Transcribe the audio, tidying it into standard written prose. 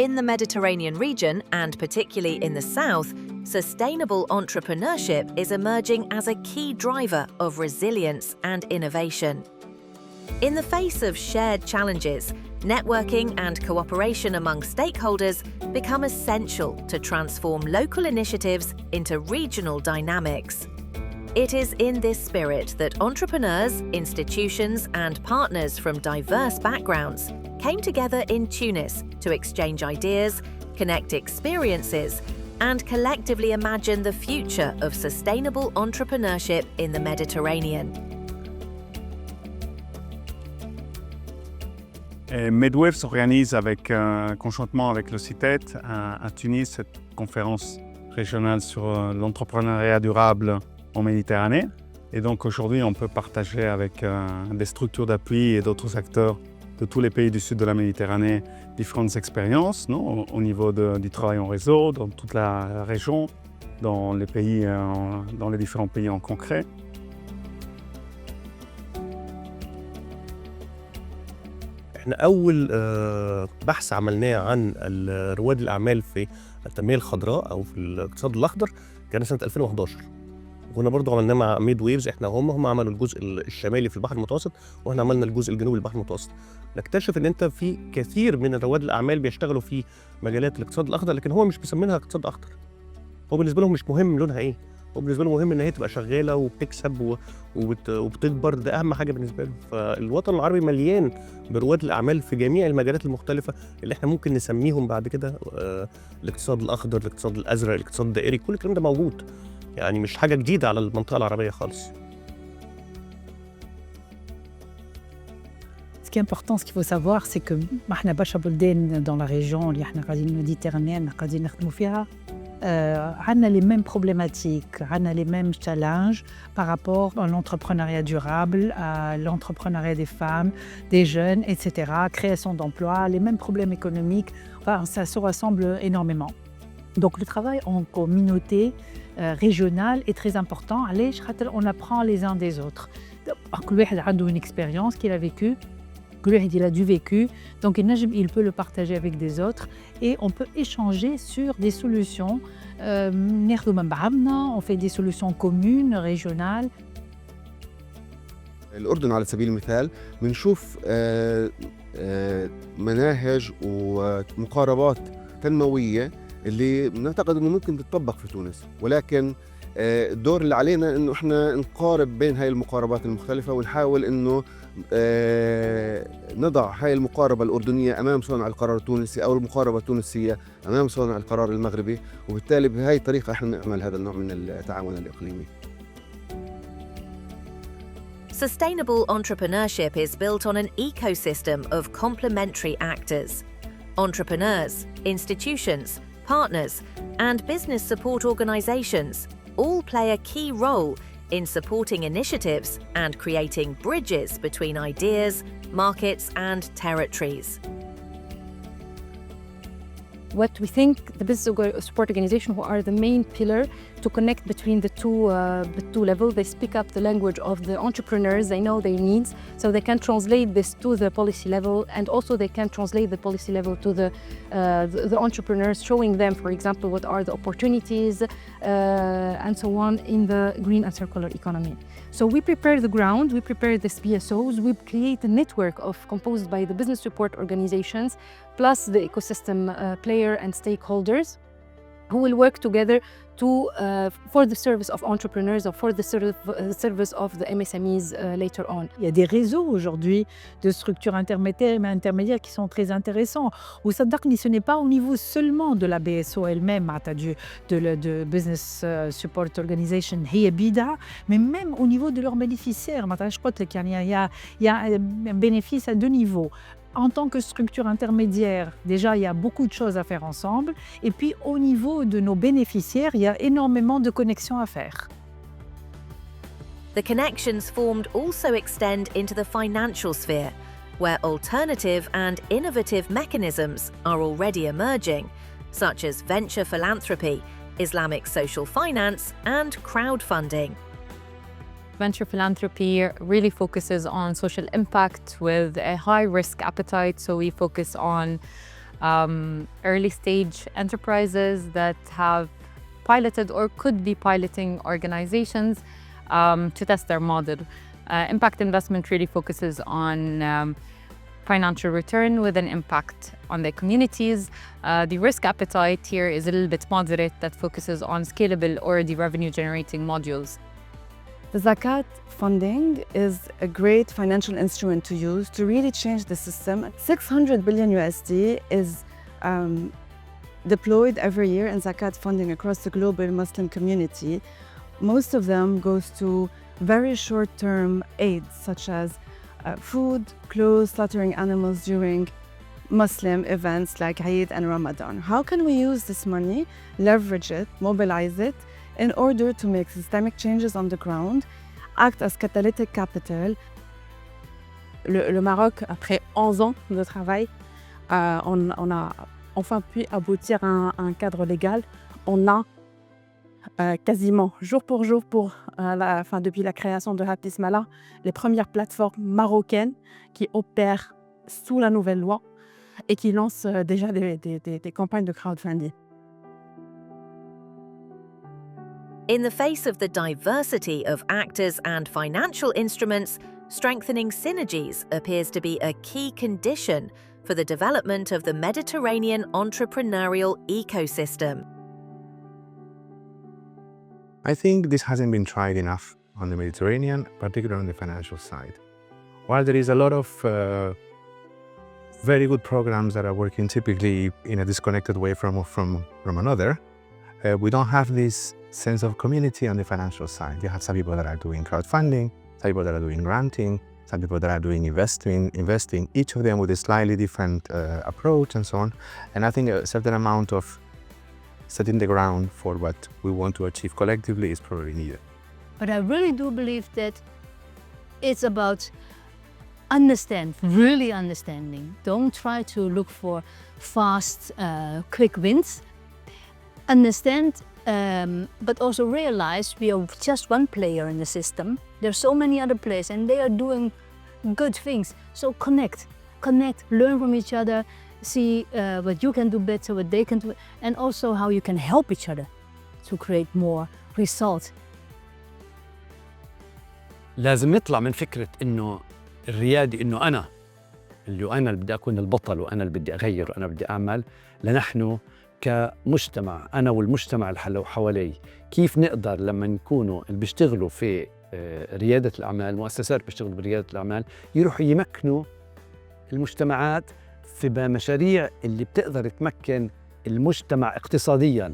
In the Mediterranean region, and particularly in the south, sustainable entrepreneurship is emerging as a key driver of resilience and innovation. In the face of shared challenges, networking and cooperation among stakeholders become essential to transform local initiatives into regional dynamics. It is in this spirit that entrepreneurs, institutions, and partners from diverse backgrounds came together in Tunis to exchange ideas, connect experiences, and collectively imagine the future of sustainable entrepreneurship in the Mediterranean. MedWaves organise conjointement avec le CITET à Tunis cette conférence régionale sur l'entrepreneuriat durable en Méditerranée. Et donc aujourd'hui, on peut partager avec des structures d'appui et d'autres acteurs de tous les pays du sud de la Méditerranée différentes expériences au niveau du travail en réseau, dans toute la région, dans les différents pays en concret. احنا أول بحث عملناه عن رواد الأعمال في التنمية الخضراء أو في الاقتصاد الأخضر كان سنة 2011. وكنا برضو عملناه مع MedWaves. احنا هم عملوا الجزء الشمالي في البحر المتوسط واحنا عملنا الجزء الجنوبي للبحر المتوسط. نكتشف ان انت في كثير من رواد الأعمال بيشتغلوا في مجالات الاقتصاد الأخضر، لكن هو مش مسمينها اقتصاد أخضر. هو بالنسبة لهم مش مهم لونها ايه، هو بالنسبة لهم مهم ان هي تبقى شغالة وبتكسب وبتكبر. ده أهم حاجة بالنسبة لهم. فالوطن العربي مليان برواد الأعمال في جميع المجالات المختلفة اللي احنا ممكن نسميهم بعد كده الاقتصاد الأخضر، الاقتصاد الأزرق، الاقتصاد الدائري. كل الكلام ده موجود، يعني مش حاجة جديدة على المنطقة العربية خالص. Ce qui est important, ce qu'il faut savoir, c'est que احنا برشا بلدان dans la région اللي احنا قاعدين ميديترانيين قاعدين نخدموا فيها عندنا les mêmes problématiques, عندنا les mêmes challenges par rapport à l'entrepreneuriat durable, à l'entrepreneuriat des femmes, des jeunes, etc. Création d'emplois, les mêmes problèmes économiques, enfin, ça se ressemble énormément. Donc le travail en communauté régionale est très important. علاش؟ خاطر on apprend les uns des autres. كل واحد عنده une expérience qu'il a vécue. Il a du vécu, donc il peut le partager avec des autres et on peut échanger sur des solutions. On fait des solutions communes, régionales. الأردن على سبيل المثال بنشوف مناهج ومقاربات تنموية اللي نعتقد أنه ممكن تطبق في تونس، ولكن الدور اللي علينا أنه إحنا نقارب بين هاي المقاربات المختلفة ونحاول أنه نضع هاي المقاربة الأردنية أمام صانع القرار التونسي أو المقاربة التونسية أمام صانع القرار المغربي، وبالتالي بهاي الطريقة إحنا نعمل هذا النوع من التعاون الإقليمي. Sustainable entrepreneurship is built on an ecosystem of complementary actors. Entrepreneurs, institutions, partners, and business support organizations all play a key role in supporting initiatives and creating bridges between ideas, markets, and territories. What we think the business support organization, who are the main pillar to connect between the two levels, they speak up the language of the entrepreneurs. They know their needs, so they can translate this to the policy level, and also they can translate the policy level to the entrepreneurs, showing them, for example, what are the opportunities and so on in the green and circular economy. So we prepare the ground, we prepare the BSOs, we create a network composed by the business support organizations plus the ecosystem player and stakeholders who will work together for the service of entrepreneurs or for the service of the MSMEs later on. Il y a des réseaux aujourd'hui de structures intermédiaires qui sont très intéressants. وصدقني, ce n'est pas au niveau seulement de la BSO elle-même, de Business Support Organization, هي بيدها, mais même au niveau de leurs bénéficiaires. Je crois qu'il y a un bénéfice à deux niveaux. En tant que structure intermédiaire, déjà, il y a beaucoup de choses à faire ensemble. Et puis, au niveau de nos bénéficiaires, il y a énormément de connexions à faire. The connections formed also extend into the financial sphere, where alternative and innovative mechanisms are already emerging, such as venture philanthropy, Islamic social finance, and crowdfunding. Venture philanthropy really focuses on social impact with a high risk appetite. So we focus on early stage enterprises that have piloted or could be piloting organizations to test their model. Impact investment really focuses on financial return with an impact on their communities. The risk appetite here is a little bit moderate, that focuses on scalable or the revenue generating modules. The Zakat funding is a great financial instrument to use to really change the system. 600 billion USD is deployed every year in Zakat funding across the global Muslim community. Most of them goes to very short-term aids, such as food, clothes, slaughtering animals during Muslim events like Eid and Ramadan. How can we use this money, leverage it, mobilize it, in order to make systemic changes on the ground, act as catalytic capital? Le Maroc, après 11 ans de travail, on a enfin pu aboutir à un cadre légal. On a quasiment jour pour jour, depuis la création de Habtismala, les premières plateformes marocaines qui opèrent sous la nouvelle loi et qui lancent déjà des campagnes de crowdfunding. In the face of the diversity of actors and financial instruments, strengthening synergies appears to be a key condition for the development of the Mediterranean entrepreneurial ecosystem. I think this hasn't been tried enough on the Mediterranean, particularly on the financial side. While there is a lot of very good programs that are working typically in a disconnected way from another, we don't have this sense of community on the financial side. You have some people that are doing crowdfunding, some people that are doing granting, some people that are doing investing, each of them with a slightly different approach and so on. And I think a certain amount of setting the ground for what we want to achieve collectively is probably needed. But I really do believe that it's about really understanding. Don't try to look for fast, quick wins. Understand, but also realize we are just one player in the system. There are so many other players and they are doing good things. So connect, learn from each other, see what you can do better, what they can do, and also how you can help each other to create more results. لازم نطلع من فكرة إنه الريادة إنه أنا اللي بدي أكون البطل وأنا اللي بدي أغير وأنا بدي أعمل، لنحن كمجتمع أنا والمجتمع اللي حوالي كيف نقدر لما نكونوا اللي بيشتغلوا في ريادة الأعمال، مؤسسات بيشتغلوا بريادة الأعمال، يروحوا يمكنوا المجتمعات في مشاريع اللي بتقدر تمكن المجتمع اقتصادياً